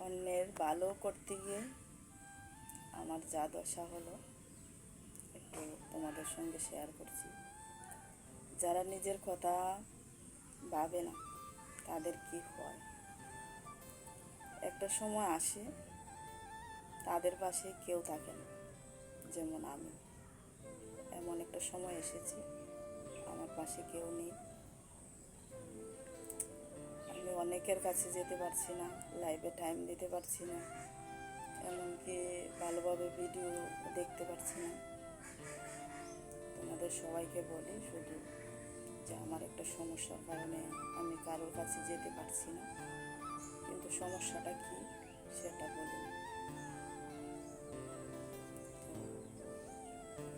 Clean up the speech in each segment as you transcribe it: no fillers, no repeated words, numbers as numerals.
অন্যের ভালো করতে গিয়ে আমার যা দশা হলো একটু তোমাদের সঙ্গে শেয়ার করছি। যারা নিজের কথা ভাবে না তাদের কি হয়, একটা সময় আসে তাদের পাশে কেউ থাকে না। যেমন আমি, এমন একটা সময় এসেছে আমার পাশে কেউ নেই। আমি অনেকের কাছে যেতে পারছি না, লাইভে টাইম দিতে পারছি না, এমনকি ভালোভাবে ভিডিও দেখতে পারছি না। তোমাদের সবাইকে বলি শুধু যে আমার একটা সমস্যার কারণে আমি কারোর কাছে যেতে পারছি না, কিন্তু সমস্যাটা কি সেটা বলি।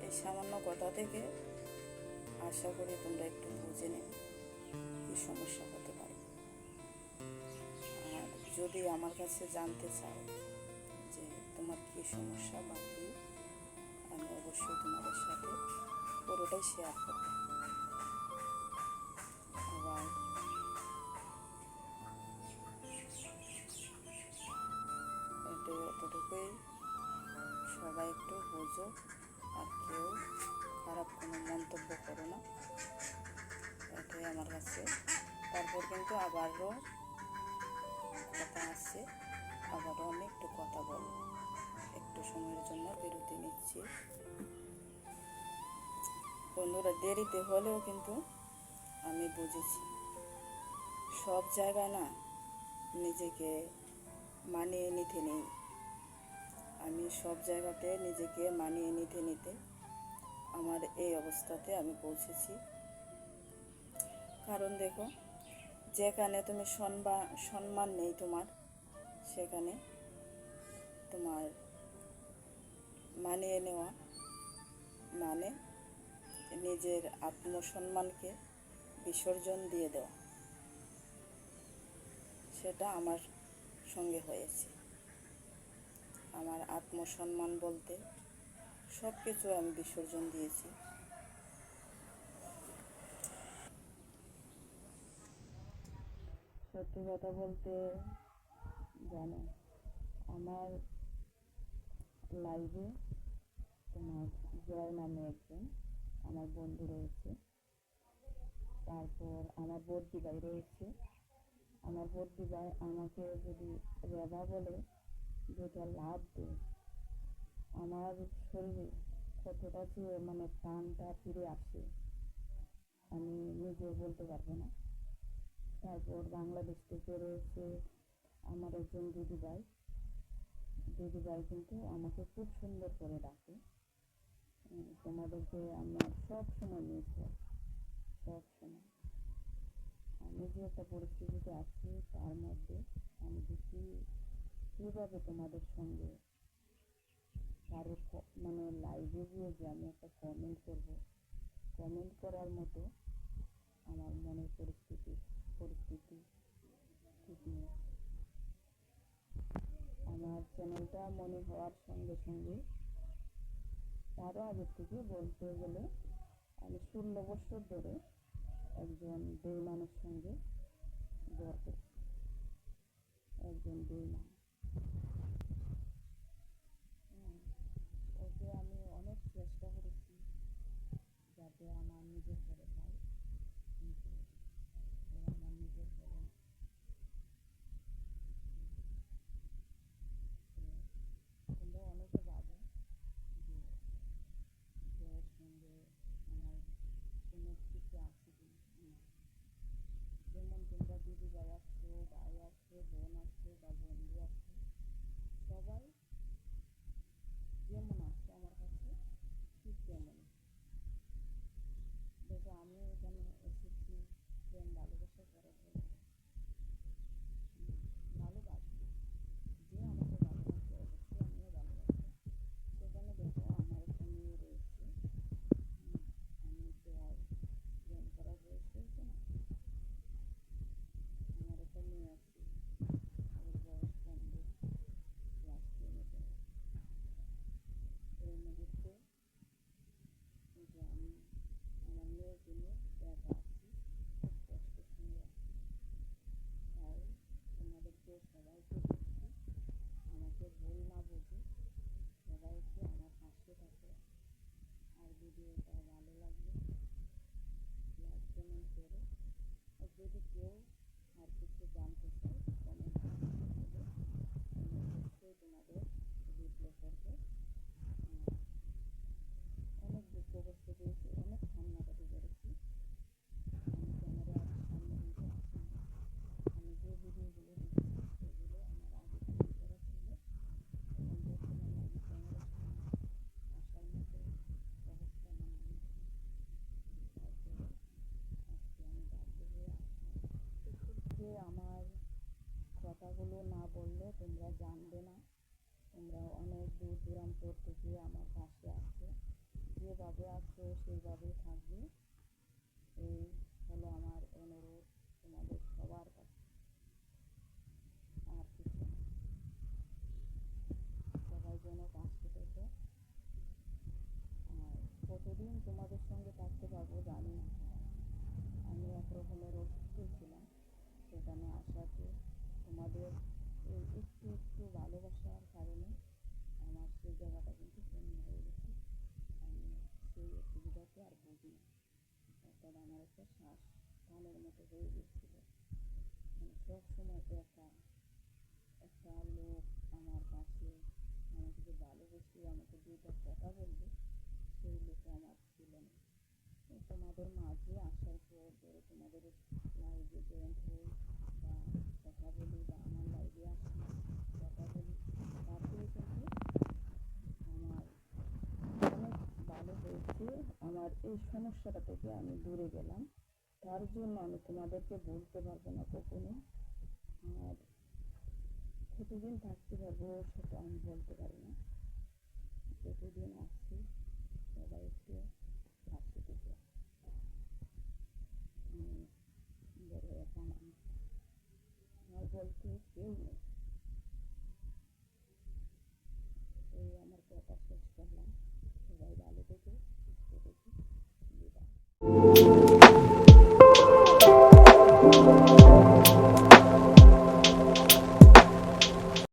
এই সামান্য কথা থেকে আশা করি তোমরা একটু বুঝে নেবে কী সমস্যা হতে পারে। আর যদি আমার কাছে জানতে চাও যে তোমার কী সমস্যা বা কী, আমি অবশ্যই তোমাদের সাথে পুরোটাই শেয়ার করব। আবার এতটুকুই, সবাই একটু বোঝো আর কেউ খারাপ কোনো মন্তব্য করো না, এটাই আমার কাছে। তারপর কিন্তু আবারও কথা আছে, আবারও আমি একটু কথা বলবো। একটু সময়ের জন্য বিরতি নিচ্ছি। বন্ধুরা, দেরিতে হলেও কিন্তু আমি বুঝেছি সব জায়গায় না নিজেকে মানিয়ে নিতে নেই। আমি সব জায়গাতে নিজেকে মানিয়ে নিতে আমার এই অবস্থাতে আমি পৌঁছেছি। কারণ দেখো, যেখানে তুমি সম্মান নেই তোমার, সেখানে তোমার মানিয়ে নেওয়া মানে নিজের আত্মসম্মানকে বিসর্জন দিয়ে দেওয়া। সেটা আমার সঙ্গে হয়েছে। আমার আত্মসম্মান বলতে সব কিছু আমি বিসর্জন দিয়েছি। সত্যি কথা বলতে, জানো, আমার লাইভে তোমার জয় নামে একজন আমার বন্ধু রয়েছে। তারপর আমার বর্দি ভাই রয়েছে। আমার বর্দি ভাই আমাকে যদি রেবা বলে যেটা লাভ দেয়, আমার শরীরে কতটা যে মানে প্রাণটা ফিরে আসে আমি নিজেও বলতে পারবো না। তারপর বাংলাদেশ থেকে রয়েছে আমার একজন দিদিভাই কিন্তু আমাকে খুব সুন্দর করে ডাকে। তোমাদেরকে আমরা সব সময় মিস, সব সময় আমি যে একটা পরিস্থিতিতে আছি তার মধ্যে আমি দেখি কীভাবে তোমাদের সঙ্গে কারো মানে লাইভে গিয়ে যে আমি একটা কমেন্ট করব, কমেন্ট করার মতো আমার মনের পরিস্থিতি ঠিক নেই। আমার চ্যানেলটা মনে হওয়ার সঙ্গে সঙ্গে তারও আগের থেকে বলতে গেলে আমি 16 বছর ধরে একজন বেঈমানের সঙ্গে জড় করছি। একজন বেঈমান, ওকে আমি অনেক চেষ্টা করেছি যাতে আমার নিজের করে পাই, কিন্তু ও আমার নিজের করে না। তোমরা অনেকে ভাবো যে জয়ের সঙ্গে আমার কোনো কিছু আছে কি না। যেমন তোমরা দিদি ভাই আসছো, ভাই আসছো, বোন আসছো বা বন্ধু ভিডিওটা ভালো লাগলে লাইক কমেন্ট করো। আর যদি কেউ আর কিছু জানতে চাই কমেন্ট করে আমি অবশ্যই তোমাদের রিপ্লাই করবো। অনেক দুঃখ কষ্ট পেয়েছি, অনেক কান্নাকাটি করেছি। আমি ক্যামেরার সামনে কিন্তু আসি না। আমি যে ভিডিওগুলো দিচ্ছি সেগুলো আমার আগে তৈরি করা ছিল, এবং বর্তমানে আমি ক্যামেরার সামনে আসার মতো অবস্থা আমার নেই। তারপরে আজকে আমি বাধ্য হয়ে আসলাম। যে আমার কথাগুলো না বললে তোমরা জানবে না। তোমরা অনেক দূর দূরান্ত থেকে আমার পাশে আছো, যেভাবে আছো সেইভাবেই থাকবে। এই হলো আমার অনুরোধ তোমাদের সবার কাছে, আর কিছু না। সবাই যেন পাশে থেকো। আর কতদিন তোমাদের সঙ্গে থাকতে পারবো জানি না। আমি এক রকমের অসুস্থ ছিলাম, সেখানে আসাতে তোমাদের এই একটু একটু ভালোবাসার কারণে আমার সেই জায়গাটা কিন্তু পূর্ণ হয়ে গেছে। আমি সেই অসুবিধাকে আর বুঝি না। অর্থাৎ আমার একটা শ্বাস টানের মতো হয়ে গেছিলো। মানে সব সময় একা, একটা লোক আমার পাশে আমাকে যে ভালোবেসে আমাকে দুইটা কথা বলবে সেই লোক আমার ছিল না। তোমাদের মাঝে আসার পর ধরো তোমাদের লাইভে জয়েন্ট হই বা কথা বলি বা আমার লাইভে আসি কথা বলি, তারপরে কিন্তু আমার অনেক ভালো হয়েছে। আমার এই সমস্যাটা থেকে আমি দূরে গেলাম, তার জন্য আমি তোমাদেরকে বলতে পারবো না কখনো। আর কতদিন থাকতে পারবো সেটা আমি বলতে পারি না। যতদিন আসছি সবাই একটু পাশে থেকে বড় একা মানুষ, আমার বলতে কেউ নেই।